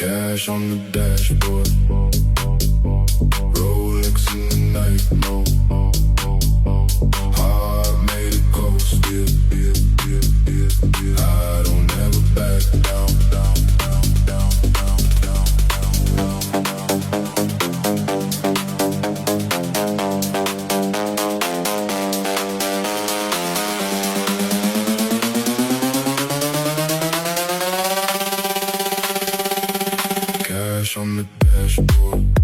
Cash on the dashboard, Rolex in the night mode. Heart made it coast, I don't ever back down. Cash on the dashboard.